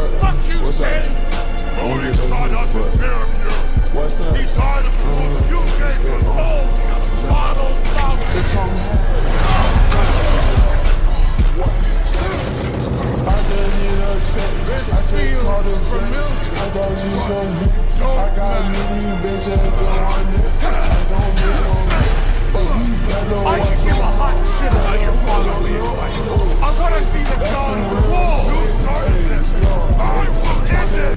Fuck you, Ken! Only son of the Perišić. What's up? He's tired of proof you gave him home, you model flower. Bitch, I'm I just need a check. I just called a check. I got you some hit. I got me, bitch, I don't hit. I don't miss on me. But you better I watch can give a my hot shit about your father. I'm gonna see the gun.